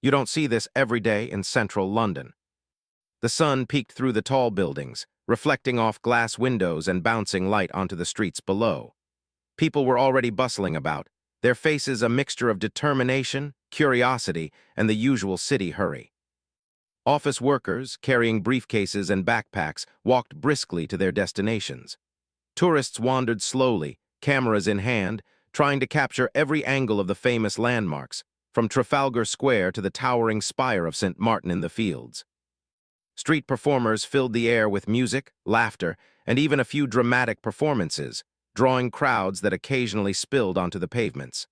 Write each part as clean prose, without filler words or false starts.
You don't see this every day in central London. The sun peeked through the tall buildings, reflecting off glass windows and bouncing light onto the streets below. People were already bustling about, their faces a mixture of determination, curiosity, and the usual city hurry. Office workers, carrying briefcases and backpacks, walked briskly to their destinations. Tourists wandered slowly, cameras in hand, trying to capture every angle of the famous landmarks, from Trafalgar Square to the towering spire of St. Martin in the Fields. Street performers filled the air with music, laughter, and even a few dramatic performances, drawing crowds that occasionally spilled onto the pavements.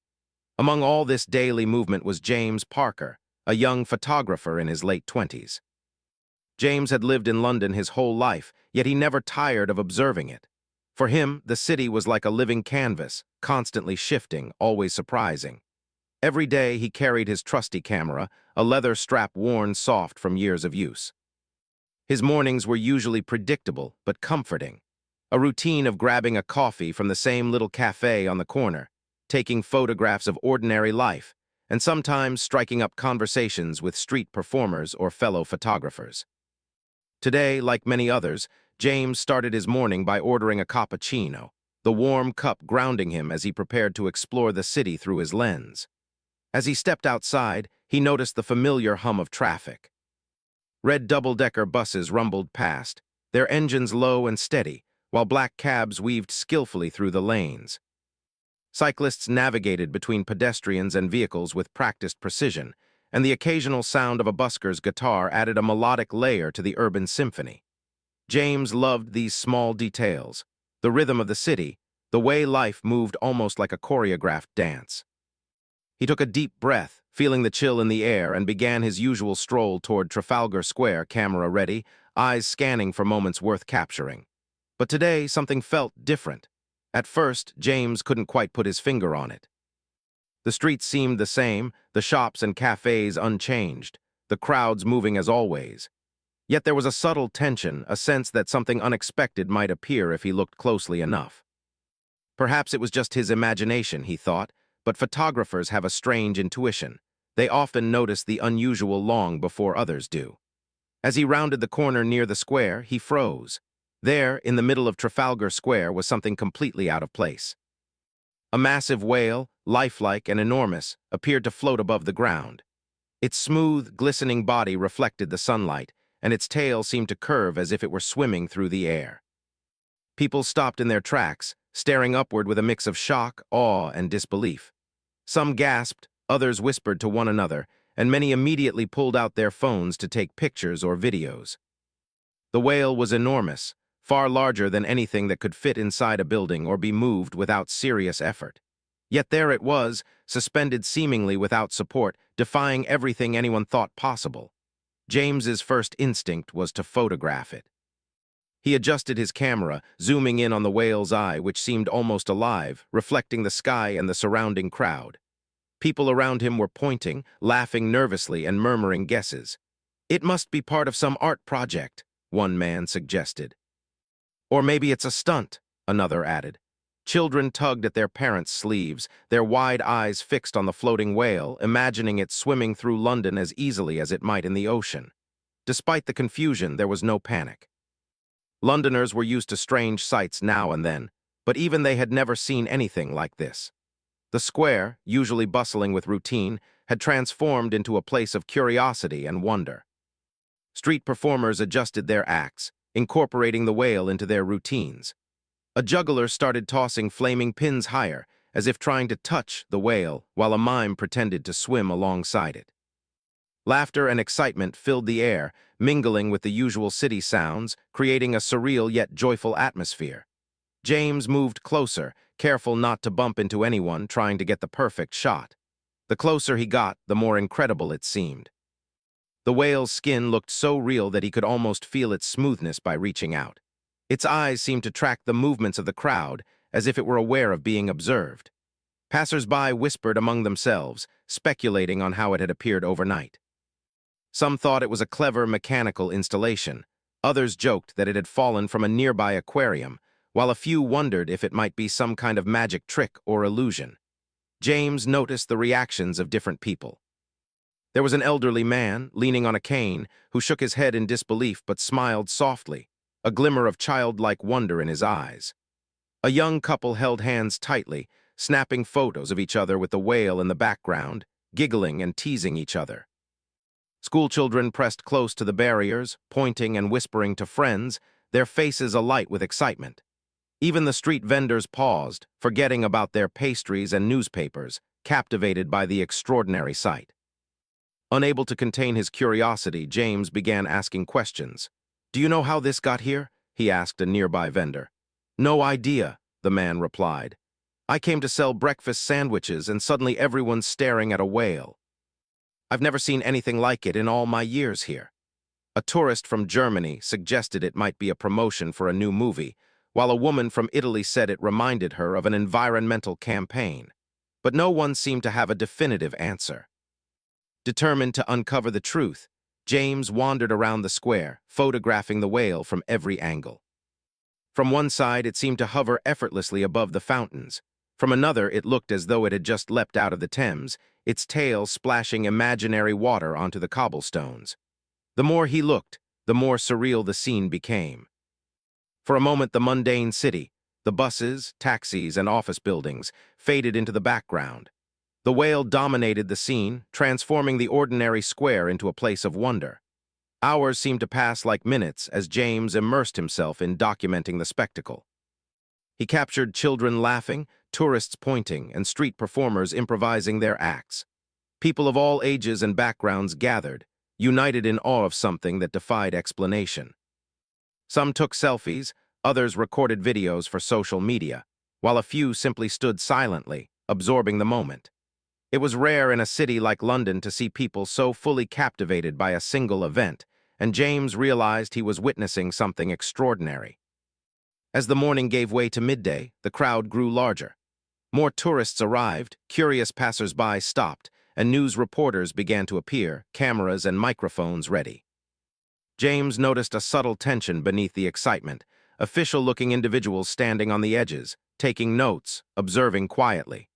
Among all this daily movement was James Parker, a young photographer in his late 20s. James had lived in London his whole life, yet he never tired of observing it. For him, the city was like a living canvas, constantly shifting, always surprising. Every day he carried his trusty camera, a leather strap worn soft from years of use. His mornings were usually predictable but comforting. A routine of grabbing a coffee from the same little cafe on the corner, taking photographs of ordinary life, and sometimes striking up conversations with street performers or fellow photographers. Today, like many others, James started his morning by ordering a cappuccino, the warm cup grounding him as he prepared to explore the city through his lens. As he stepped outside, he noticed the familiar hum of traffic. Red double-decker buses rumbled past, their engines low and steady, while black cabs weaved skillfully through the lanes. Cyclists navigated between pedestrians and vehicles with practiced precision, and the occasional sound of a busker's guitar added a melodic layer to the urban symphony. James loved these small details, the rhythm of the city, the way life moved almost like a choreographed dance. He took a deep breath, feeling the chill in the air, and began his usual stroll toward Trafalgar Square, camera ready, eyes scanning for moments worth capturing. But today, something felt different. At first, James couldn't quite put his finger on it. The streets seemed the same, the shops and cafes unchanged, the crowds moving as always. Yet there was a subtle tension, a sense that something unexpected might appear if he looked closely enough. Perhaps it was just his imagination, he thought, but photographers have a strange intuition. They often notice the unusual long before others do. As he rounded the corner near the square, he froze. There, in the middle of Trafalgar Square, was something completely out of place. A massive whale, lifelike and enormous, appeared to float above the ground. Its smooth, glistening body reflected the sunlight, and its tail seemed to curve as if it were swimming through the air. People stopped in their tracks, staring upward with a mix of shock, awe, and disbelief. Some gasped, others whispered to one another, and many immediately pulled out their phones to take pictures or videos. The whale was enormous, far larger than anything that could fit inside a building or be moved without serious effort. Yet there it was, suspended seemingly without support, defying everything anyone thought possible. James's first instinct was to photograph it. He adjusted his camera, zooming in on the whale's eye, which seemed almost alive, reflecting the sky and the surrounding crowd. People around him were pointing, laughing nervously, and murmuring guesses. "It must be part of some art project," one man suggested. "Or maybe it's a stunt," another added. Children tugged at their parents' sleeves, their wide eyes fixed on the floating whale, imagining it swimming through London as easily as it might in the ocean. Despite the confusion, there was no panic. Londoners were used to strange sights now and then, but even they had never seen anything like this. The square, usually bustling with routine, had transformed into a place of curiosity and wonder. Street performers adjusted their acts, incorporating the whale into their routines. A juggler started tossing flaming pins higher, as if trying to touch the whale, while a mime pretended to swim alongside it. Laughter and excitement filled the air, mingling with the usual city sounds, creating a surreal yet joyful atmosphere. James moved closer, careful not to bump into anyone, trying to get the perfect shot. The closer he got, the more incredible it seemed. The whale's skin looked so real that he could almost feel its smoothness by reaching out. Its eyes seemed to track the movements of the crowd, as if it were aware of being observed. Passers-by whispered among themselves, speculating on how it had appeared overnight. Some thought it was a clever mechanical installation. Others joked that it had fallen from a nearby aquarium, while a few wondered if it might be some kind of magic trick or illusion. James noticed the reactions of different people. There was an elderly man, leaning on a cane, who shook his head in disbelief but smiled softly, a glimmer of childlike wonder in his eyes. A young couple held hands tightly, snapping photos of each other with the whale in the background, giggling and teasing each other. Schoolchildren pressed close to the barriers, pointing and whispering to friends, their faces alight with excitement. Even the street vendors paused, forgetting about their pastries and newspapers, captivated by the extraordinary sight. Unable to contain his curiosity, James began asking questions. "Do you know how this got here?" he asked a nearby vendor. "No idea," the man replied. "I came to sell breakfast sandwiches and suddenly everyone's staring at a whale. I've never seen anything like it in all my years here." A tourist from Germany suggested it might be a promotion for a new movie, while a woman from Italy said it reminded her of an environmental campaign. But no one seemed to have a definitive answer. Determined to uncover the truth, James wandered around the square, photographing the whale from every angle. From one side, it seemed to hover effortlessly above the fountains. From another, it looked as though it had just leapt out of the Thames, its tail splashing imaginary water onto the cobblestones. The more he looked, the more surreal the scene became. For a moment, the mundane city, the buses, taxis, and office buildings, faded into the background. The whale dominated the scene, transforming the ordinary square into a place of wonder. Hours seemed to pass like minutes as James immersed himself in documenting the spectacle. He captured children laughing, tourists pointing, and street performers improvising their acts. People of all ages and backgrounds gathered, united in awe of something that defied explanation. Some took selfies, others recorded videos for social media, while a few simply stood silently, absorbing the moment. It was rare in a city like London to see people so fully captivated by a single event, and James realized he was witnessing something extraordinary. As the morning gave way to midday, the crowd grew larger. More tourists arrived, curious passers-by stopped, and news reporters began to appear, cameras and microphones ready. James noticed a subtle tension beneath the excitement, official-looking individuals standing on the edges, taking notes, observing quietly.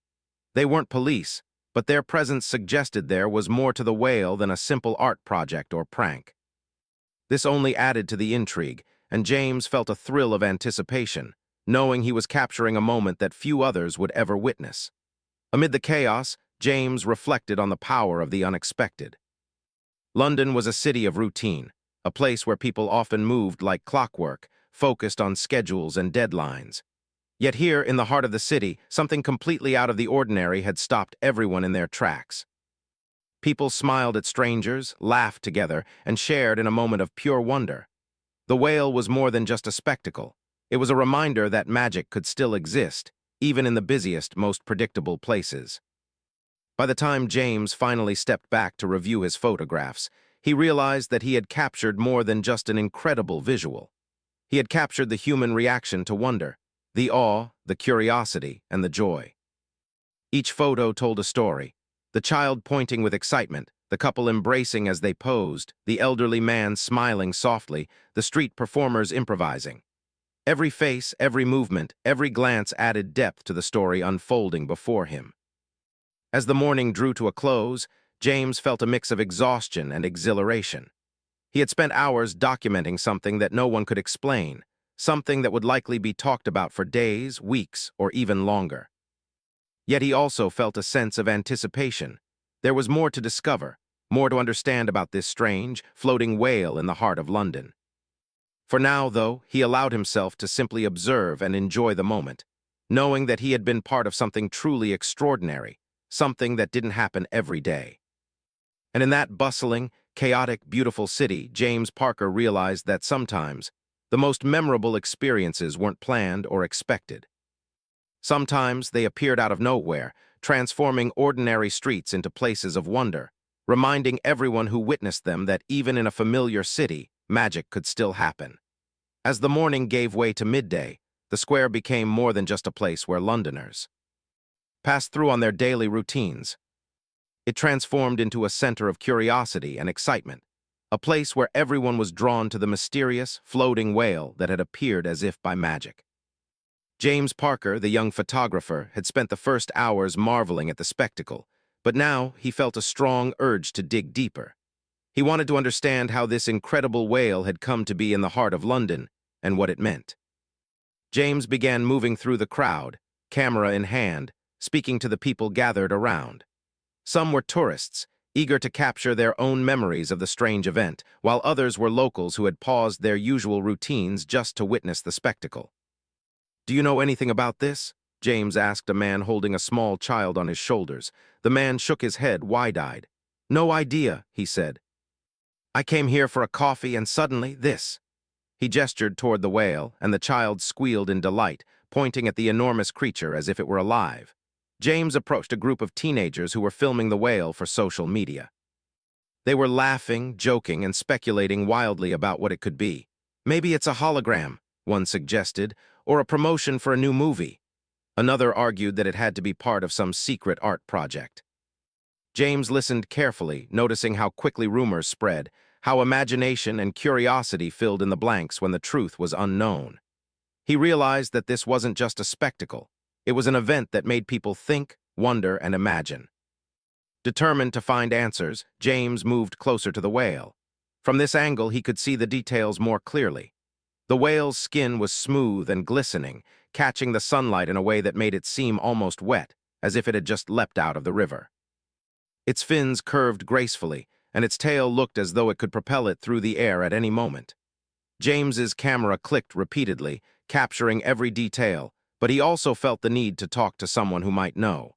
They weren't police, but their presence suggested there was more to the whale than a simple art project or prank. This only added to the intrigue, and James felt a thrill of anticipation, knowing he was capturing a moment that few others would ever witness. Amid the chaos, James reflected on the power of the unexpected. London was a city of routine, a place where people often moved like clockwork, focused on schedules and deadlines. Yet here, in the heart of the city, something completely out of the ordinary had stopped everyone in their tracks. People smiled at strangers, laughed together, and shared in a moment of pure wonder. The whale was more than just a spectacle. It was a reminder that magic could still exist, even in the busiest, most predictable places. By the time James finally stepped back to review his photographs, he realized that he had captured more than just an incredible visual. He had captured the human reaction to wonder, the awe, the curiosity, and the joy. Each photo told a story, the child pointing with excitement, the couple embracing as they posed, the elderly man smiling softly, the street performers improvising. Every face, every movement, every glance added depth to the story unfolding before him. As the morning drew to a close, James felt a mix of exhaustion and exhilaration. He had spent hours documenting something that no one could explain, something that would likely be talked about for days, weeks, or even longer. Yet he also felt a sense of anticipation. There was more to discover, more to understand about this strange, floating whale in the heart of London. For now, though, he allowed himself to simply observe and enjoy the moment, knowing that he had been part of something truly extraordinary, something that didn't happen every day. And in that bustling, chaotic, beautiful city, James Parker realized that sometimes the most memorable experiences weren't planned or expected. Sometimes they appeared out of nowhere, transforming ordinary streets into places of wonder, reminding everyone who witnessed them that even in a familiar city, magic could still happen. As the morning gave way to midday, the square became more than just a place where Londoners passed through on their daily routines. It transformed into a center of curiosity and excitement, a place where everyone was drawn to the mysterious, floating whale that had appeared as if by magic. James Parker, the young photographer, had spent the first hours marveling at the spectacle, But now he felt a strong urge to dig deeper. He wanted to understand how this incredible whale had come to be in the heart of London and what it meant. James began moving through the crowd, camera in hand, speaking to the people gathered around. Some were tourists, eager to capture their own memories of the strange event, while others were locals who had paused their usual routines just to witness the spectacle. "Do you know anything about this?" James asked a man holding a small child on his shoulders. The man shook his head wide-eyed. "No idea," he said. "I came here for a coffee and suddenly this." He gestured toward the whale, and the child squealed in delight, pointing at the enormous creature as if it were alive. James approached a group of teenagers who were filming the whale for social media. They were laughing, joking, and speculating wildly about what it could be. "Maybe it's a hologram," one suggested, "or a promotion for a new movie." Another argued that it had to be part of some secret art project. James listened carefully, noticing how quickly rumors spread, how imagination and curiosity filled in the blanks when the truth was unknown. He realized that this wasn't just a spectacle. It was an event that made people think, wonder, and imagine. Determined to find answers, James moved closer to the whale. From this angle, he could see the details more clearly. The whale's skin was smooth and glistening, catching the sunlight in a way that made it seem almost wet, as if it had just leapt out of the river. Its fins curved gracefully, and its tail looked as though it could propel it through the air at any moment. James's camera clicked repeatedly, capturing every detail, but he also felt the need to talk to someone who might know.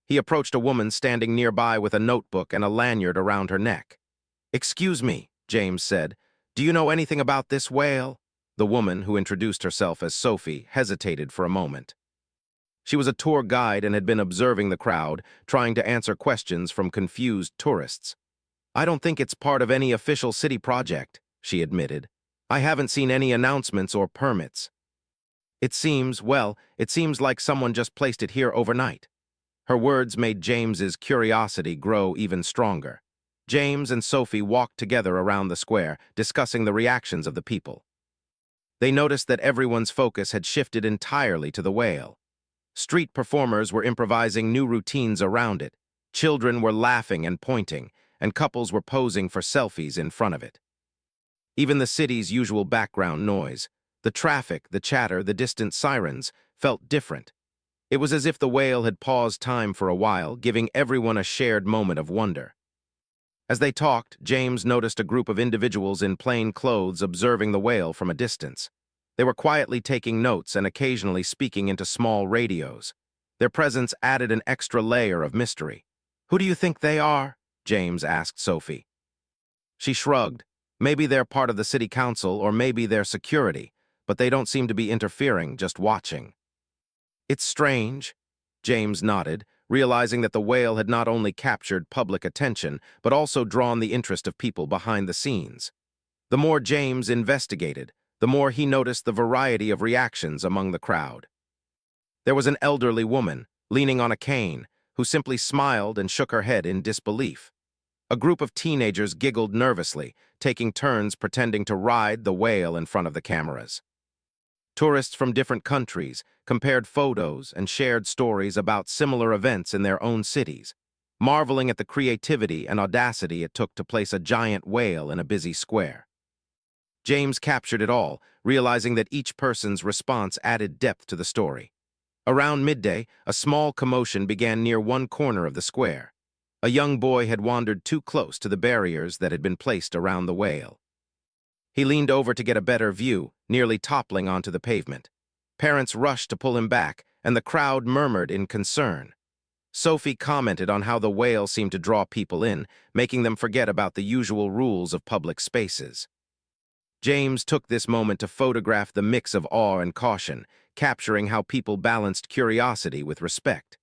He approached a woman standing nearby with a notebook and a lanyard around her neck. "Excuse me," James said, "do you know anything about this whale?" The woman, who introduced herself as Sophie, hesitated for a moment. She was a tour guide and had been observing the crowd, trying to answer questions from confused tourists. "I don't think it's part of any official city project," she admitted. "I haven't seen any announcements or permits. It seems like someone just placed it here overnight." Her words made James's curiosity grow even stronger. James and Sophie walked together around the square, discussing the reactions of the people. They noticed that everyone's focus had shifted entirely to the whale. Street performers were improvising new routines around it. Children were laughing and pointing, and couples were posing for selfies in front of it. Even the city's usual background noise, the traffic, the chatter, the distant sirens, felt different. It was as if the whale had paused time for a while, giving everyone a shared moment of wonder. As they talked, James noticed a group of individuals in plain clothes observing the whale from a distance. They were quietly taking notes and occasionally speaking into small radios. Their presence added an extra layer of mystery. "Who do you think they are?" James asked Sophie. She shrugged. "Maybe they're part of the city council or maybe they're security, but they don't seem to be interfering, just watching." "It's strange," James nodded, realizing that the whale had not only captured public attention, but also drawn the interest of people behind the scenes. The more James investigated, the more he noticed the variety of reactions among the crowd. There was an elderly woman, leaning on a cane, who simply smiled and shook her head in disbelief. A group of teenagers giggled nervously, taking turns pretending to ride the whale in front of the cameras. Tourists from different countries compared photos and shared stories about similar events in their own cities, marveling at the creativity and audacity it took to place a giant whale in a busy square. James captured it all, realizing that each person's response added depth to the story. Around midday, a small commotion began near one corner of the square. A young boy had wandered too close to the barriers that had been placed around the whale. He leaned over to get a better view, nearly toppling onto the pavement. Parents rushed to pull him back, and the crowd murmured in concern. Sophie commented on how the whale seemed to draw people in, making them forget about the usual rules of public spaces. James took this moment to photograph the mix of awe and caution, capturing how people balanced curiosity with respect.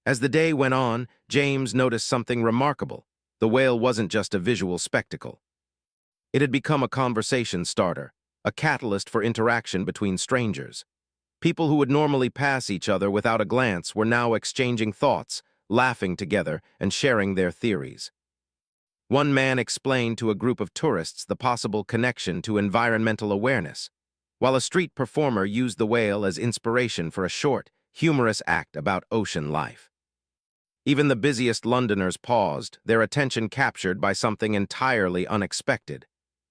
As the day went on, James noticed something remarkable. The whale wasn't just a visual spectacle. It had become a conversation starter, a catalyst for interaction between strangers. People who would normally pass each other without a glance were now exchanging thoughts, laughing together, and sharing their theories. One man explained to a group of tourists the possible connection to environmental awareness, while a street performer used the whale as inspiration for a short, humorous act about ocean life. Even the busiest Londoners paused, their attention captured by something entirely unexpected.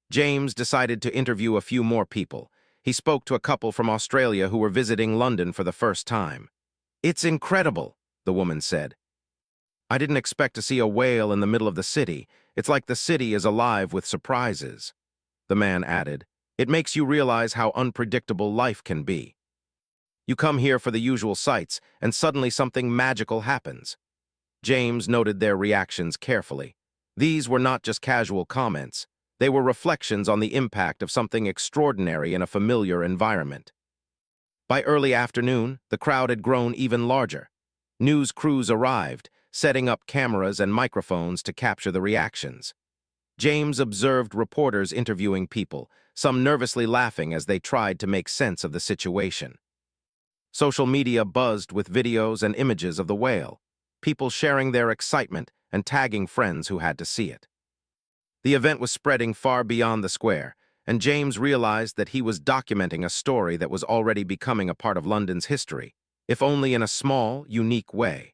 James decided to interview a few more people. He spoke to a couple from Australia who were visiting London for the first time. "It's incredible," the woman said. "I didn't expect to see a whale in the middle of the city. It's like the city is alive with surprises." The man added, "It makes you realize how unpredictable life can be. You come here for the usual sights, and suddenly something magical happens." James noted their reactions carefully. These were not just casual comments. They were reflections on the impact of something extraordinary in a familiar environment. By early afternoon, the crowd had grown even larger. News crews arrived, setting up cameras and microphones to capture the reactions. James observed reporters interviewing people, some nervously laughing as they tried to make sense of the situation. Social media buzzed with videos and images of the whale, people sharing their excitement and tagging friends who had to see it. The event was spreading far beyond the square, and James realized that he was documenting a story that was already becoming a part of London's history, if only in a small, unique way.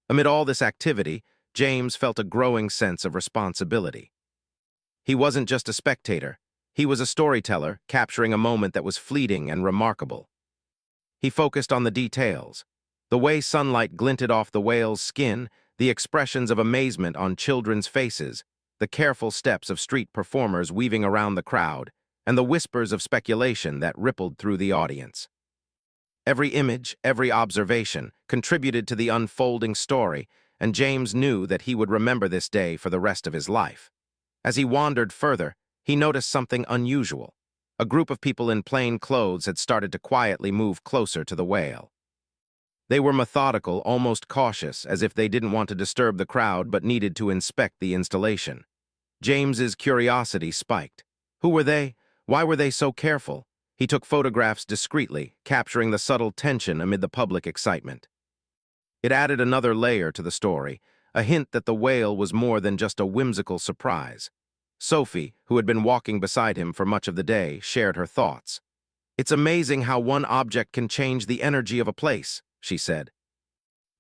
Amid all this activity, James felt a growing sense of responsibility. He wasn't just a spectator, he was a storyteller, capturing a moment that was fleeting and remarkable. He focused on the details, the way sunlight glinted off the whale's skin, the expressions of amazement on children's faces, the careful steps of street performers weaving around the crowd, and the whispers of speculation that rippled through the audience. Every image, every observation, contributed to the unfolding story, and James knew that he would remember this day for the rest of his life. As he wandered further, he noticed something unusual. A group of people in plain clothes had started to quietly move closer to the whale. They were methodical, almost cautious, as if they didn't want to disturb the crowd but needed to inspect the installation. James's curiosity spiked. Who were they? Why were they so careful? He took photographs discreetly, capturing the subtle tension amid the public excitement. It added another layer to the story, a hint that the whale was more than just a whimsical surprise. Sophie, who had been walking beside him for much of the day, shared her thoughts. "It's amazing how one object can change the energy of a place," she said.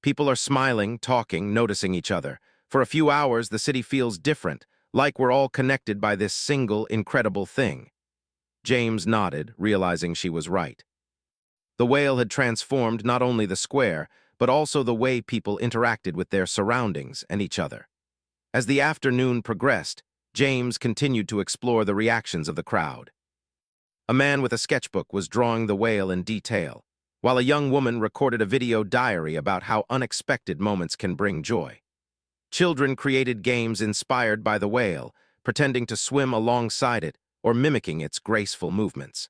"People are smiling, talking, noticing each other. For a few hours, the city feels different, like we're all connected by this single, incredible thing." James nodded, realizing she was right. The whale had transformed not only the square, but also the way people interacted with their surroundings and each other. As the afternoon progressed, James continued to explore the reactions of the crowd. A man with a sketchbook was drawing the whale in detail, while a young woman recorded a video diary about how unexpected moments can bring joy. Children created games inspired by the whale, pretending to swim alongside it or mimicking its graceful movements.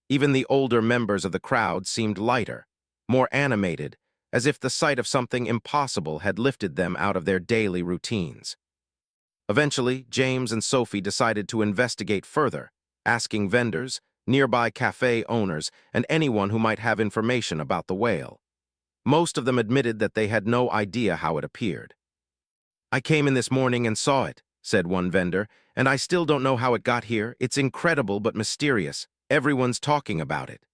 Even the older members of the crowd seemed lighter, more animated, as if the sight of something impossible had lifted them out of their daily routines. Eventually, James and Sophie decided to investigate further, asking vendors, nearby cafe owners, and anyone who might have information about the whale. Most of them admitted that they had no idea how it appeared. "I came in this morning and saw it," said one vendor, "and I still don't know how it got here. It's incredible but mysterious. Everyone's talking about it."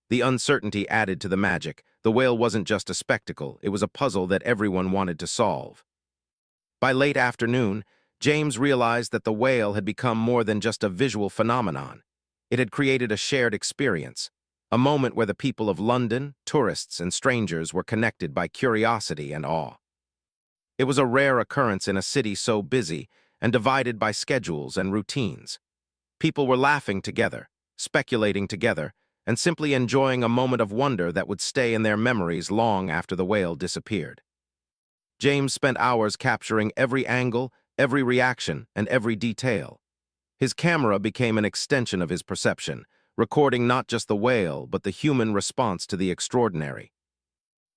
The uncertainty added to the magic. The whale wasn't just a spectacle, it was a puzzle that everyone wanted to solve. By late afternoon, James realized that the whale had become more than just a visual phenomenon. It had created a shared experience, a moment where the people of London, tourists, and strangers were connected by curiosity and awe. It was a rare occurrence in a city so busy and divided by schedules and routines. People were laughing together, speculating together, and simply enjoying a moment of wonder that would stay in their memories long after the whale disappeared. James spent hours capturing every angle, every reaction, and every detail. His camera became an extension of his perception, recording not just the whale, but the human response to the extraordinary.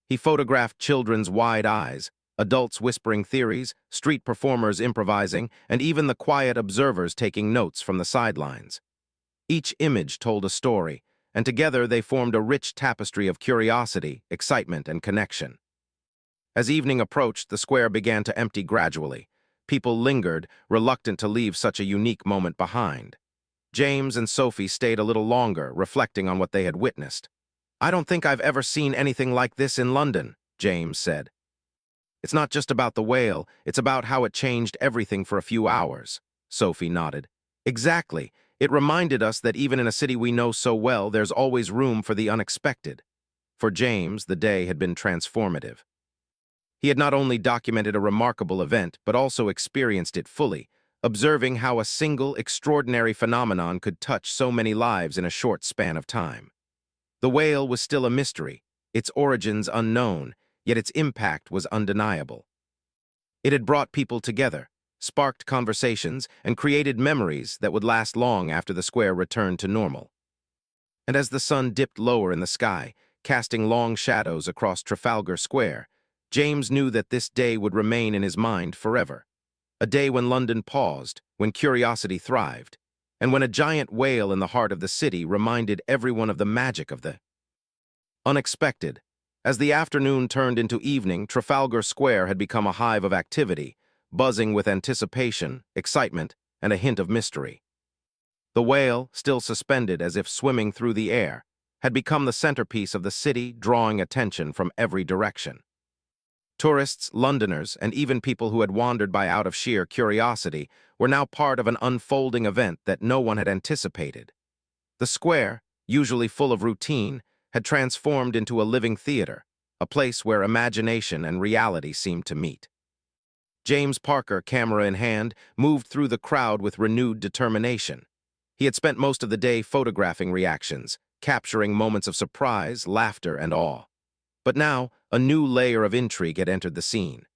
He photographed children's wide eyes, adults whispering theories, street performers improvising, and even the quiet observers taking notes from the sidelines. Each image told a story, and together they formed a rich tapestry of curiosity, excitement, and connection. As evening approached, the square began to empty gradually. People lingered, reluctant to leave such a unique moment behind. James and Sophie stayed a little longer, reflecting on what they had witnessed. "I don't think I've ever seen anything like this in London," James said. It's not just about the whale, it's about how it changed everything for a few hours. Sophie nodded. Exactly. It reminded us that even in a city we know so well, there's always room for the unexpected. For James, the day had been transformative. He had not only documented a remarkable event, but also experienced it fully, observing how a single, extraordinary phenomenon could touch so many lives in a short span of time. The whale was still a mystery, its origins unknown, yet its impact was undeniable. It had brought people together, sparked conversations, and created memories that would last long after the square returned to normal. And as the sun dipped lower in the sky, casting long shadows across Trafalgar Square, James knew that this day would remain in his mind forever. A day when London paused, when curiosity thrived, and when a giant whale in the heart of the city reminded everyone of the magic of the unexpected. As the afternoon turned into evening, Trafalgar Square had become a hive of activity, buzzing with anticipation, excitement, and a hint of mystery. The whale, still suspended as if swimming through the air, had become the centerpiece of the city, drawing attention from every direction. Tourists, Londoners, and even people who had wandered by out of sheer curiosity were now part of an unfolding event that no one had anticipated. The square, usually full of routine, had transformed into a living theater, a place where imagination and reality seemed to meet. James Parker, camera in hand, moved through the crowd with renewed determination. He had spent most of the day photographing reactions, capturing moments of surprise, laughter, and awe. But now, a new layer of intrigue had entered the scene.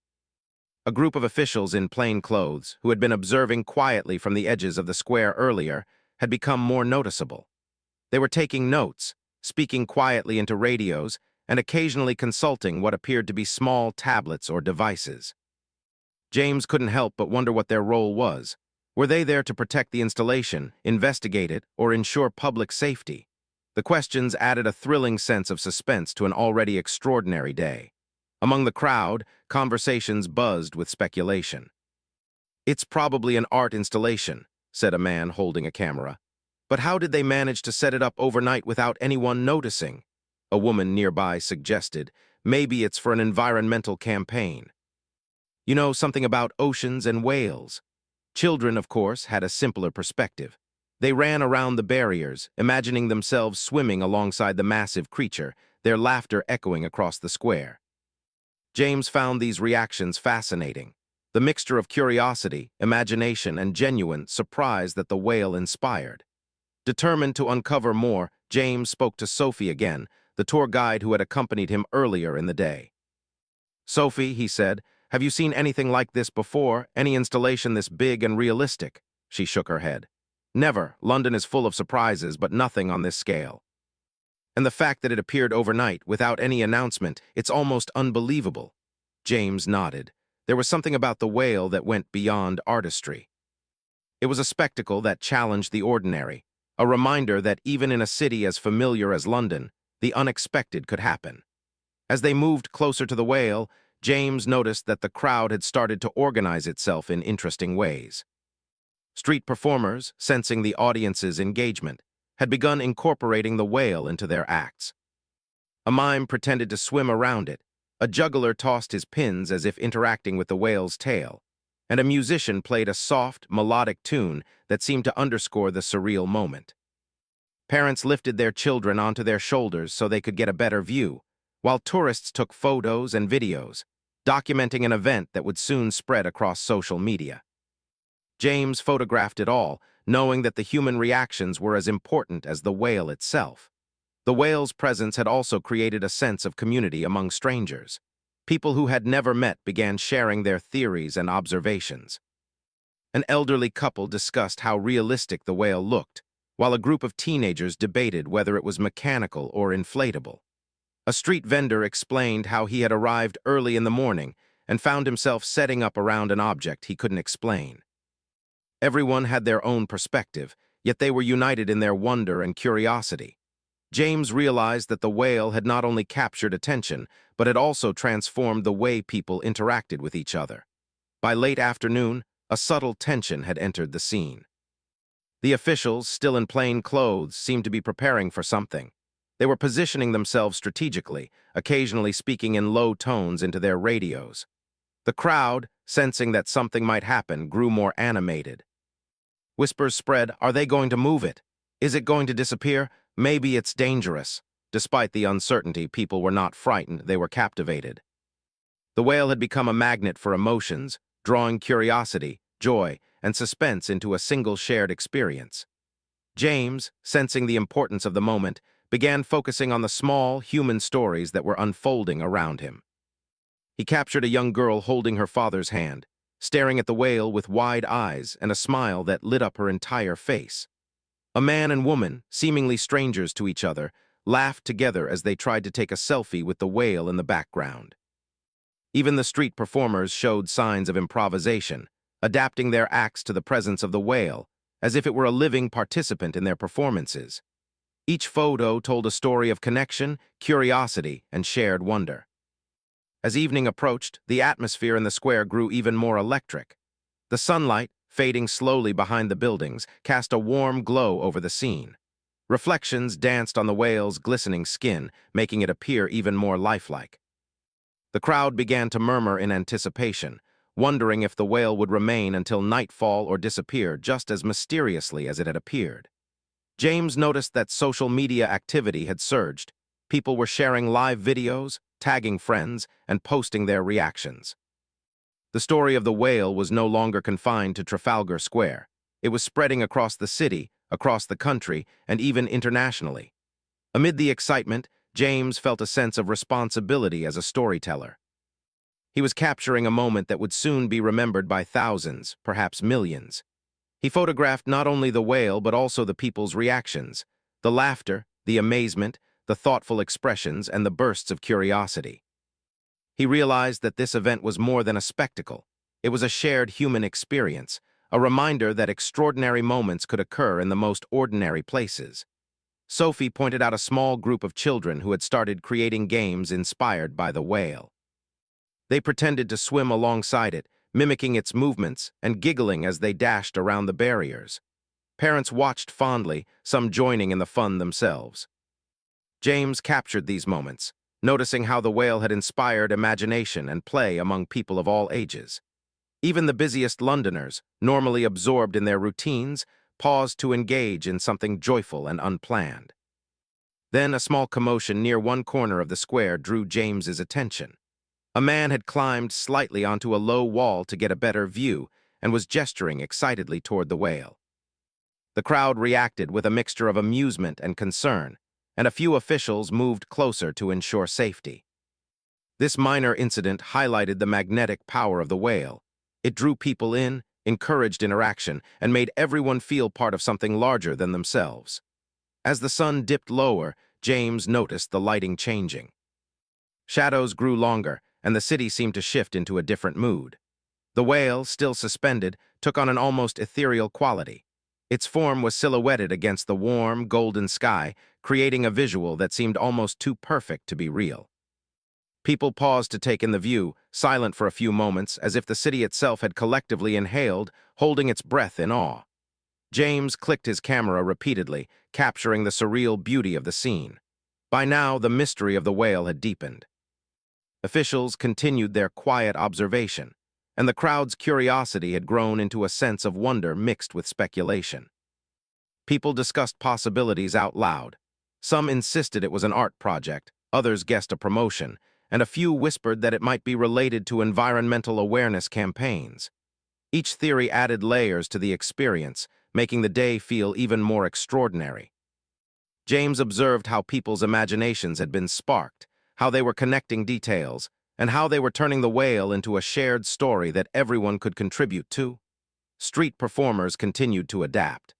A group of officials in plain clothes, who had been observing quietly from the edges of the square earlier, had become more noticeable. They were taking notes, speaking quietly into radios, and occasionally consulting what appeared to be small tablets or devices. James couldn't help but wonder what their role was. Were they there to protect the installation, investigate it, or ensure public safety? The questions added a thrilling sense of suspense to an already extraordinary day. Among the crowd, conversations buzzed with speculation. "It's probably an art installation," said a man holding a camera. "But how did they manage to set it up overnight without anyone noticing?" A woman nearby suggested, "Maybe it's for an environmental campaign. You know, something about oceans and whales." Children, of course, had a simpler perspective. They ran around the barriers, imagining themselves swimming alongside the massive creature, their laughter echoing across the square. James found these reactions fascinating. The mixture of curiosity, imagination, and genuine surprise that the whale inspired. Determined to uncover more, James spoke to Sophie again, the tour guide who had accompanied him earlier in the day. "Sophie," he said, "have you seen anything like this before? Any installation this big and realistic?" She shook her head. "Never. London is full of surprises, but nothing on this scale. And the fact that it appeared overnight, without any announcement, it's almost unbelievable." James nodded. There was something about the whale that went beyond artistry. It was a spectacle that challenged the ordinary, a reminder that even in a city as familiar as London, the unexpected could happen. As they moved closer to the whale, James noticed that the crowd had started to organize itself in interesting ways. Street performers, sensing the audience's engagement, had begun incorporating the whale into their acts. A mime pretended to swim around it, a juggler tossed his pins as if interacting with the whale's tail, and a musician played a soft, melodic tune that seemed to underscore the surreal moment. Parents lifted their children onto their shoulders so they could get a better view, while tourists took photos and videos, documenting an event that would soon spread across social media. James photographed it all, knowing that the human reactions were as important as the whale itself. The whale's presence had also created a sense of community among strangers. People who had never met began sharing their theories and observations. An elderly couple discussed how realistic the whale looked, while a group of teenagers debated whether it was mechanical or inflatable. A street vendor explained how he had arrived early in the morning and found himself setting up around an object he couldn't explain. Everyone had their own perspective, yet they were united in their wonder and curiosity. James realized that the whale had not only captured attention, but had also transformed the way people interacted with each other. By late afternoon, a subtle tension had entered the scene. The officials, still in plain clothes, seemed to be preparing for something. They were positioning themselves strategically, occasionally speaking in low tones into their radios. The crowd, sensing that something might happen, grew more animated. Whispers spread, "Are they going to move it? Is it going to disappear? Maybe it's dangerous." Despite the uncertainty, people were not frightened, they were captivated. The whale had become a magnet for emotions, drawing curiosity, joy, and suspense into a single shared experience. James, sensing the importance of the moment, began focusing on the small, human stories that were unfolding around him. He captured a young girl holding her father's hand, staring at the whale with wide eyes and a smile that lit up her entire face. A man and woman, seemingly strangers to each other, laughed together as they tried to take a selfie with the whale in the background. Even the street performers showed signs of improvisation, adapting their acts to the presence of the whale, as if it were a living participant in their performances. Each photo told a story of connection, curiosity, and shared wonder. As evening approached, the atmosphere in the square grew even more electric. The sunlight, fading slowly behind the buildings, cast a warm glow over the scene. Reflections danced on the whale's glistening skin, making it appear even more lifelike. The crowd began to murmur in anticipation, wondering if the whale would remain until nightfall or disappear just as mysteriously as it had appeared. James noticed that social media activity had surged. People were sharing live videos, tagging friends, and posting their reactions. The story of the whale was no longer confined to Trafalgar Square. It was spreading across the city, across the country, and even internationally. Amid the excitement, James felt a sense of responsibility as a storyteller. He was capturing a moment that would soon be remembered by thousands, perhaps millions. He photographed not only the whale but also the people's reactions, the laughter, the amazement, the thoughtful expressions, and the bursts of curiosity. He realized that this event was more than a spectacle. It was a shared human experience, a reminder that extraordinary moments could occur in the most ordinary places. Sophie pointed out a small group of children who had started creating games inspired by the whale. They pretended to swim alongside it, mimicking its movements and giggling as they dashed around the barriers. Parents watched fondly, some joining in the fun themselves. James captured these moments, noticing how the whale had inspired imagination and play among people of all ages. Even the busiest Londoners, normally absorbed in their routines, paused to engage in something joyful and unplanned. Then a small commotion near one corner of the square drew James's attention. A man had climbed slightly onto a low wall to get a better view and was gesturing excitedly toward the whale. The crowd reacted with a mixture of amusement and concern, and a few officials moved closer to ensure safety. This minor incident highlighted the magnetic power of the whale. It drew people in, encouraged interaction, and made everyone feel part of something larger than themselves. As the sun dipped lower, James noticed the lighting changing. Shadows grew longer, and the city seemed to shift into a different mood. The whale, still suspended, took on an almost ethereal quality. Its form was silhouetted against the warm, golden sky, creating a visual that seemed almost too perfect to be real. People paused to take in the view, silent for a few moments, as if the city itself had collectively inhaled, holding its breath in awe. James clicked his camera repeatedly, capturing the surreal beauty of the scene. By now, the mystery of the whale had deepened. Officials continued their quiet observation, and the crowd's curiosity had grown into a sense of wonder mixed with speculation. People discussed possibilities out loud. Some insisted it was an art project, others guessed a promotion, and a few whispered that it might be related to environmental awareness campaigns. Each theory added layers to the experience, making the day feel even more extraordinary. James observed how people's imaginations had been sparked, how they were connecting details, and how they were turning the whale into a shared story that everyone could contribute to. Street performers continued to adapt.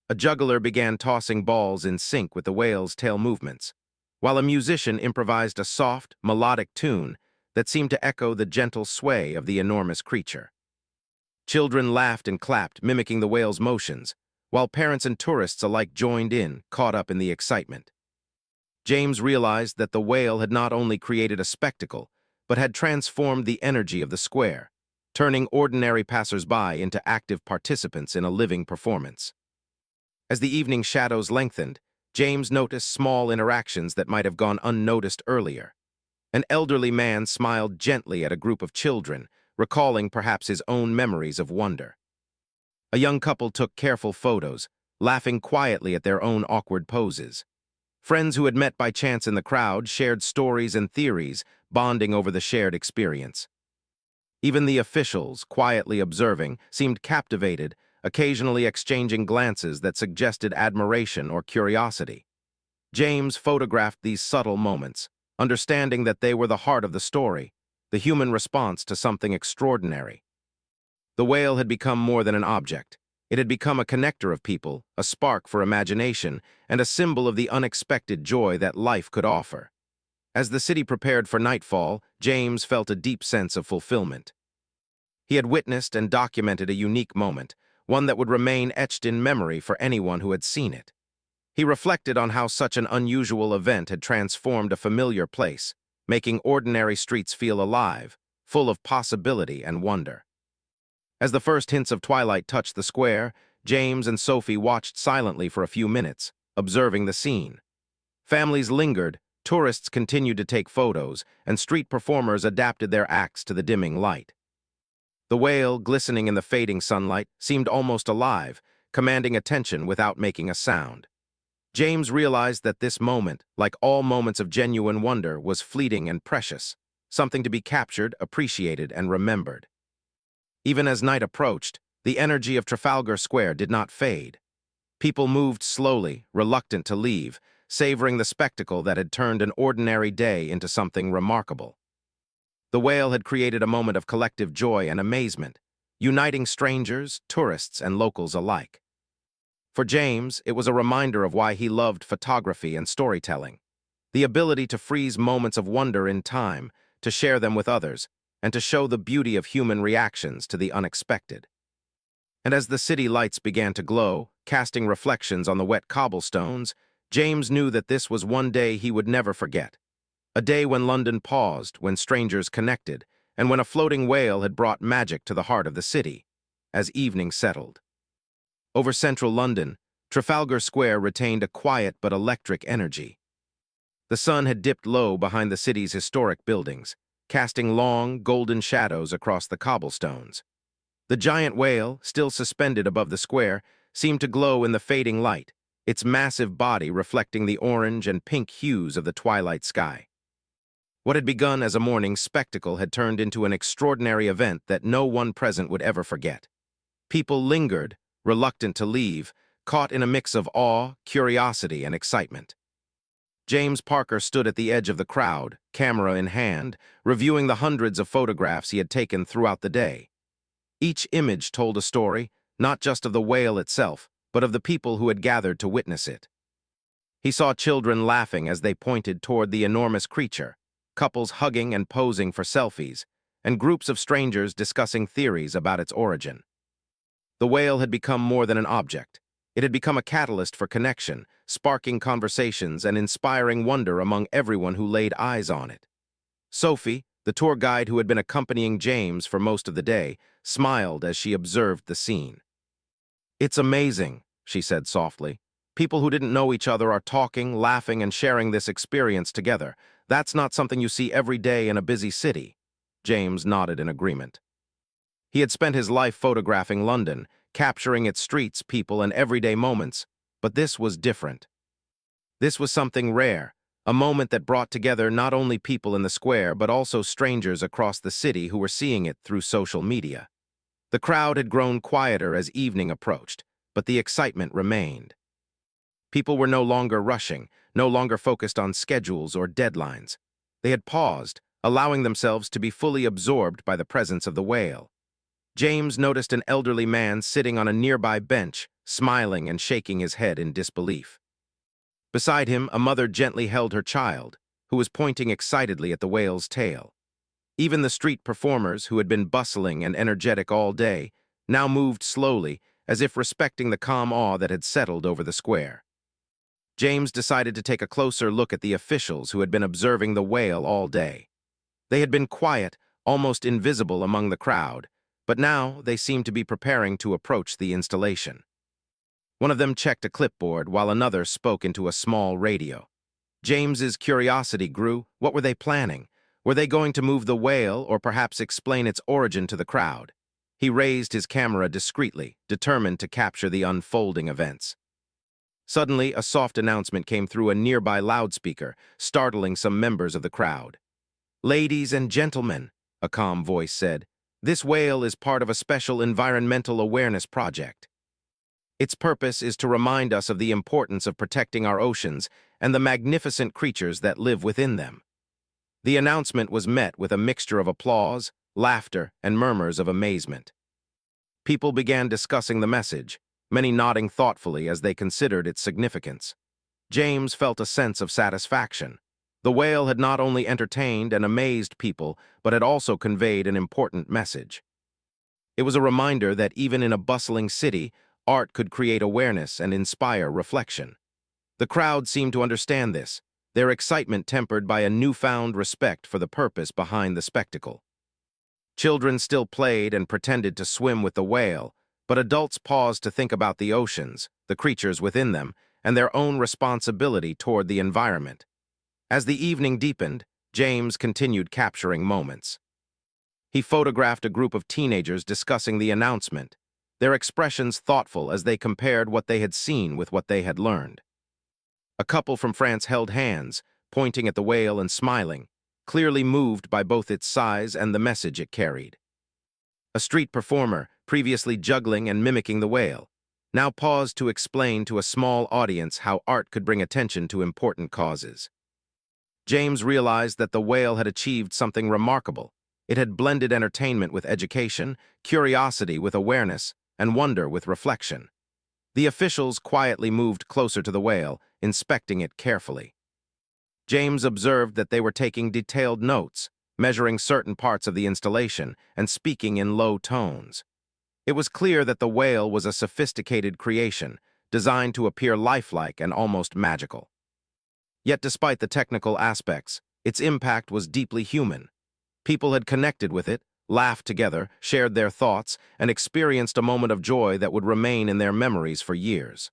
A juggler began tossing balls in sync with the whale's tail movements, while a musician improvised a soft, melodic tune that seemed to echo the gentle sway of the enormous creature. Children laughed and clapped, mimicking the whale's motions, while parents and tourists alike joined in, caught up in the excitement. James realized that the whale had not only created a spectacle, but had transformed the energy of the square, turning ordinary passers-by into active participants in a living performance. As the evening shadows lengthened, James noticed small interactions that might have gone unnoticed earlier. An elderly man smiled gently at a group of children, recalling perhaps his own memories of wonder. A young couple took careful photos, laughing quietly at their own awkward poses. Friends who had met by chance in the crowd shared stories and theories, bonding over the shared experience. Even the officials, quietly observing, seemed captivated, occasionally exchanging glances that suggested admiration or curiosity. James photographed these subtle moments, understanding that they were the heart of the story, the human response to something extraordinary. The whale had become more than an object. It had become a connector of people, a spark for imagination, and a symbol of the unexpected joy that life could offer. As the city prepared for nightfall, James felt a deep sense of fulfillment. He had witnessed and documented a unique moment, one that would remain etched in memory for anyone who had seen it. He reflected on how such an unusual event had transformed a familiar place, making ordinary streets feel alive, full of possibility and wonder. As the first hints of twilight touched the square, James and Sophie watched silently for a few minutes, observing the scene. Families lingered, tourists continued to take photos, and street performers adapted their acts to the dimming light. The whale, glistening in the fading sunlight, seemed almost alive, commanding attention without making a sound. James realized that this moment, like all moments of genuine wonder, was fleeting and precious, something to be captured, appreciated, and remembered. Even as night approached, the energy of Trafalgar Square did not fade. People moved slowly, reluctant to leave, savoring the spectacle that had turned an ordinary day into something remarkable. The whale had created a moment of collective joy and amazement, uniting strangers, tourists, and locals alike. For James, it was a reminder of why he loved photography and storytelling. The ability to freeze moments of wonder in time, to share them with others, and to show the beauty of human reactions to the unexpected. And as the city lights began to glow, casting reflections on the wet cobblestones, James knew that this was one day he would never forget. A day when London paused, when strangers connected, and when a floating whale had brought magic to the heart of the city. As evening settled. Over central London, Trafalgar Square retained a quiet but electric energy. The sun had dipped low behind the city's historic buildings, casting long, golden shadows across the cobblestones. The giant whale, still suspended above the square, seemed to glow in the fading light, its massive body reflecting the orange and pink hues of the twilight sky. What had begun as a morning spectacle had turned into an extraordinary event that no one present would ever forget. People lingered, reluctant to leave, caught in a mix of awe, curiosity, and excitement. James Parker stood at the edge of the crowd, camera in hand, reviewing the hundreds of photographs he had taken throughout the day. Each image told a story, not just of the whale itself, but of the people who had gathered to witness it. He saw children laughing as they pointed toward the enormous creature, couples hugging and posing for selfies, and groups of strangers discussing theories about its origin. The whale had become more than an object. It had become a catalyst for connection, sparking conversations and inspiring wonder among everyone who laid eyes on it. Sophie, the tour guide who had been accompanying James for most of the day, smiled as she observed the scene. "It's amazing," she said softly. "People who didn't know each other are talking, laughing, and sharing this experience together. That's not something you see every day in a busy city." James nodded in agreement. He had spent his life photographing London, capturing its streets, people, and everyday moments, but this was different. This was something rare, a moment that brought together not only people in the square but also strangers across the city who were seeing it through social media. The crowd had grown quieter as evening approached, but the excitement remained. People were no longer rushing, no longer focused on schedules or deadlines. They had paused, allowing themselves to be fully absorbed by the presence of the whale. James noticed an elderly man sitting on a nearby bench, smiling and shaking his head in disbelief. Beside him, a mother gently held her child, who was pointing excitedly at the whale's tail. Even the street performers, who had been bustling and energetic all day, now moved slowly, as if respecting the calm awe that had settled over the square. James decided to take a closer look at the officials who had been observing the whale all day. They had been quiet, almost invisible among the crowd, but now they seemed to be preparing to approach the installation. One of them checked a clipboard while another spoke into a small radio. James's curiosity grew. What were they planning? Were they going to move the whale or perhaps explain its origin to the crowd? He raised his camera discreetly, determined to capture the unfolding events. Suddenly, a soft announcement came through a nearby loudspeaker, startling some members of the crowd. "Ladies and gentlemen," a calm voice said, "this whale is part of a special environmental awareness project. Its purpose is to remind us of the importance of protecting our oceans and the magnificent creatures that live within them." The announcement was met with a mixture of applause, laughter, and murmurs of amazement. People began discussing the message, many nodding thoughtfully as they considered its significance. James felt a sense of satisfaction. The whale had not only entertained and amazed people, but had also conveyed an important message. It was a reminder that even in a bustling city, art could create awareness and inspire reflection. The crowd seemed to understand this, their excitement tempered by a newfound respect for the purpose behind the spectacle. Children still played and pretended to swim with the whale, but adults paused to think about the oceans, the creatures within them, and their own responsibility toward the environment. As the evening deepened, James continued capturing moments. He photographed a group of teenagers discussing the announcement, their expressions thoughtful as they compared what they had seen with what they had learned. A couple from France held hands, pointing at the whale and smiling, clearly moved by both its size and the message it carried. A street performer, previously juggling and mimicking the whale, now paused to explain to a small audience how art could bring attention to important causes. James realized that the whale had achieved something remarkable. It had blended entertainment with education, curiosity with awareness, and wonder with reflection. The officials quietly moved closer to the whale, inspecting it carefully. James observed that they were taking detailed notes, measuring certain parts of the installation, and speaking in low tones. It was clear that the whale was a sophisticated creation, designed to appear lifelike and almost magical. Yet despite the technical aspects, its impact was deeply human. People had connected with it, laughed together, shared their thoughts, and experienced a moment of joy that would remain in their memories for years.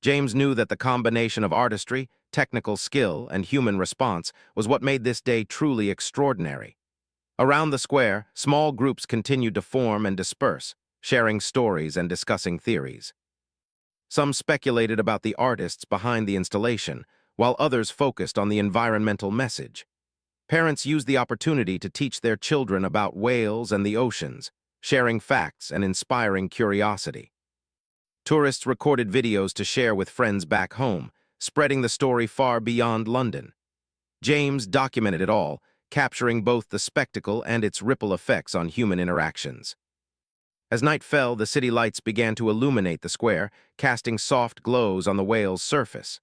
James knew that the combination of artistry, technical skill, and human response was what made this day truly extraordinary. Around the square, small groups continued to form and disperse, sharing stories and discussing theories. Some speculated about the artists behind the installation, while others focused on the environmental message. Parents used the opportunity to teach their children about whales and the oceans, sharing facts and inspiring curiosity. Tourists recorded videos to share with friends back home, spreading the story far beyond London. James documented it all, capturing both the spectacle and its ripple effects on human interactions. As night fell, the city lights began to illuminate the square, casting soft glows on the whale's surface.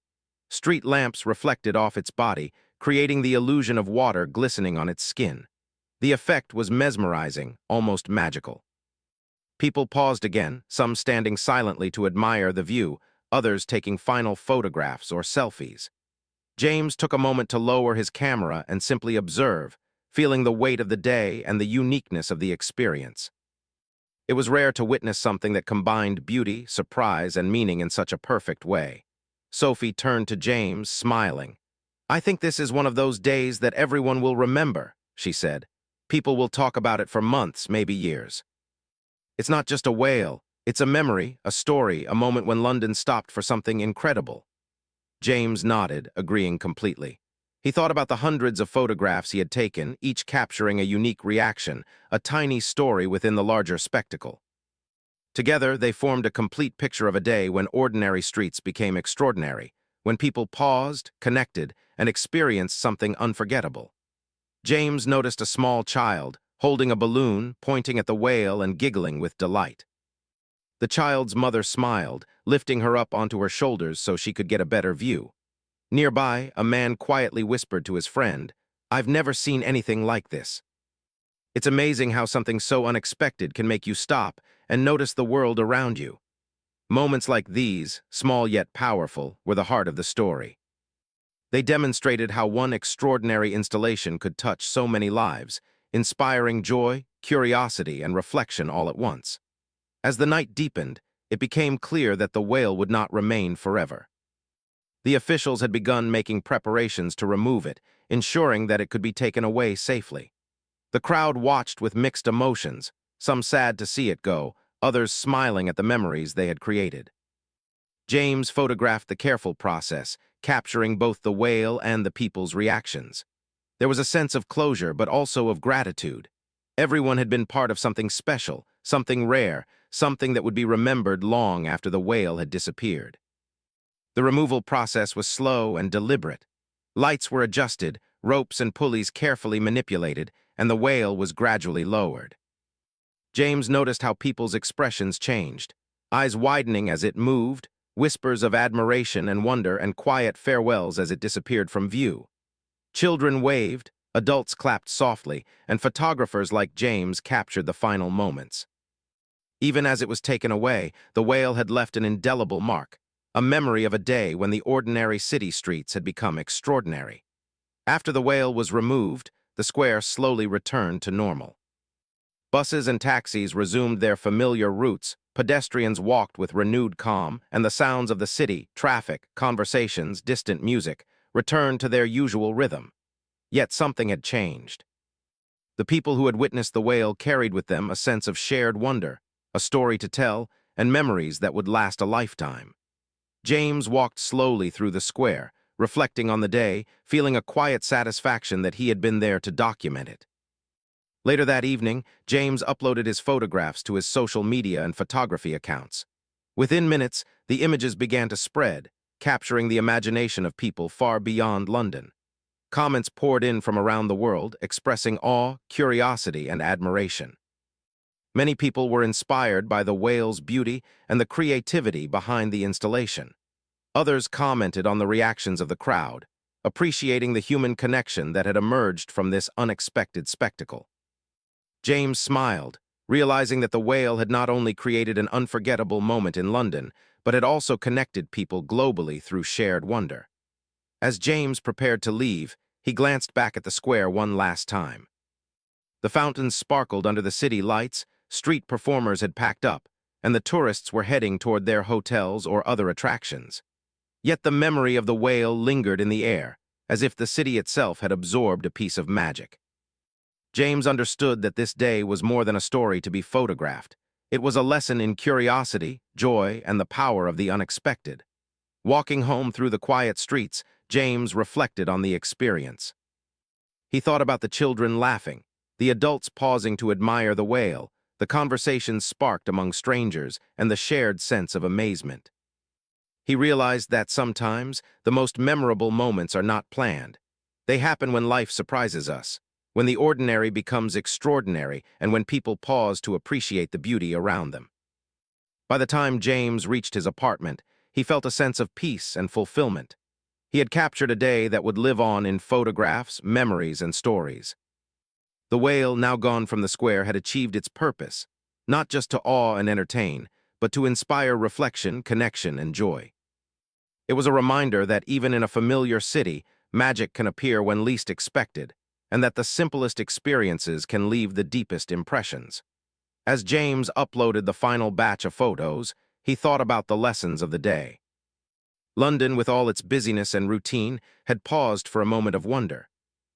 Street lamps reflected off its body, creating the illusion of water glistening on its skin. The effect was mesmerizing, almost magical. People paused again, some standing silently to admire the view, others taking final photographs or selfies. James took a moment to lower his camera and simply observe, feeling the weight of the day and the uniqueness of the experience. It was rare to witness something that combined beauty, surprise, and meaning in such a perfect way. Sophie turned to James, smiling. "I think this is one of those days that everyone will remember," she said. "People will talk about it for months, maybe years. It's not just a whale, it's a memory, a story, a moment when London stopped for something incredible." James nodded, agreeing completely. He thought about the hundreds of photographs he had taken, each capturing a unique reaction, a tiny story within the larger spectacle. Together, they formed a complete picture of a day when ordinary streets became extraordinary, when people paused, connected, and experienced something unforgettable. James noticed a small child, holding a balloon, pointing at the whale and giggling with delight. The child's mother smiled, lifting her up onto her shoulders so she could get a better view. Nearby, a man quietly whispered to his friend, "I've never seen anything like this." It's amazing how something so unexpected can make you stop and notice the world around you. Moments like these, small yet powerful, were the heart of the story. They demonstrated how one extraordinary installation could touch so many lives, inspiring joy, curiosity, and reflection all at once. As the night deepened, it became clear that the whale would not remain forever. The officials had begun making preparations to remove it, ensuring that it could be taken away safely. The crowd watched with mixed emotions, some sad to see it go, others smiling at the memories they had created. James photographed the careful process, capturing both the whale and the people's reactions. There was a sense of closure, but also of gratitude. Everyone had been part of something special, something rare, something that would be remembered long after the whale had disappeared. The removal process was slow and deliberate. Lights were adjusted, ropes and pulleys carefully manipulated, and the whale was gradually lowered. James noticed how people's expressions changed, eyes widening as it moved, whispers of admiration and wonder, and quiet farewells as it disappeared from view. Children waved, adults clapped softly, and photographers like James captured the final moments. Even as it was taken away, the whale had left an indelible mark, a memory of a day when the ordinary city streets had become extraordinary. After the whale was removed, the square slowly returned to normal. Buses and taxis resumed their familiar routes, pedestrians walked with renewed calm, and the sounds of the city, traffic, conversations, distant music, returned to their usual rhythm. Yet something had changed. The people who had witnessed the whale carried with them a sense of shared wonder, a story to tell, and memories that would last a lifetime. James walked slowly through the square, reflecting on the day, feeling a quiet satisfaction that he had been there to document it. Later that evening, James uploaded his photographs to his social media and photography accounts. Within minutes, the images began to spread, capturing the imagination of people far beyond London. Comments poured in from around the world, expressing awe, curiosity, and admiration. Many people were inspired by the whale's beauty and the creativity behind the installation. Others commented on the reactions of the crowd, appreciating the human connection that had emerged from this unexpected spectacle. James smiled, realizing that the whale had not only created an unforgettable moment in London, but had also connected people globally through shared wonder. As James prepared to leave, he glanced back at the square one last time. The fountains sparkled under the city lights, street performers had packed up, and the tourists were heading toward their hotels or other attractions. Yet the memory of the whale lingered in the air, as if the city itself had absorbed a piece of magic. James understood that this day was more than a story to be photographed. It was a lesson in curiosity, joy, and the power of the unexpected. Walking home through the quiet streets, James reflected on the experience. He thought about the children laughing, the adults pausing to admire the whale, the conversations sparked among strangers, and the shared sense of amazement. He realized that sometimes the most memorable moments are not planned. They happen when life surprises us, when the ordinary becomes extraordinary, and when people pause to appreciate the beauty around them. By the time James reached his apartment, he felt a sense of peace and fulfillment. He had captured a day that would live on in photographs, memories, and stories. The whale, now gone from the square, had achieved its purpose, not just to awe and entertain, but to inspire reflection, connection, and joy. It was a reminder that even in a familiar city, magic can appear when least expected, and that the simplest experiences can leave the deepest impressions. As James uploaded the final batch of photos, he thought about the lessons of the day. London, with all its busyness and routine, had paused for a moment of wonder.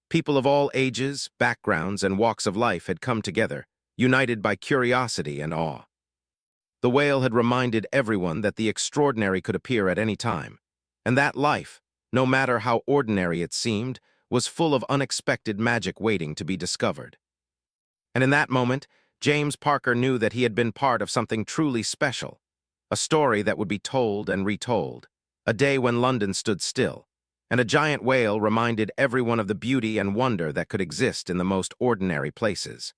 People of all ages, backgrounds, and walks of life had come together, united by curiosity and awe. The whale had reminded everyone that the extraordinary could appear at any time, and that life, no matter how ordinary it seemed, was full of unexpected magic waiting to be discovered. And in that moment, James Parker knew that he had been part of something truly special, a story that would be told and retold, a day when London stood still, and a giant whale reminded everyone of the beauty and wonder that could exist in the most ordinary places.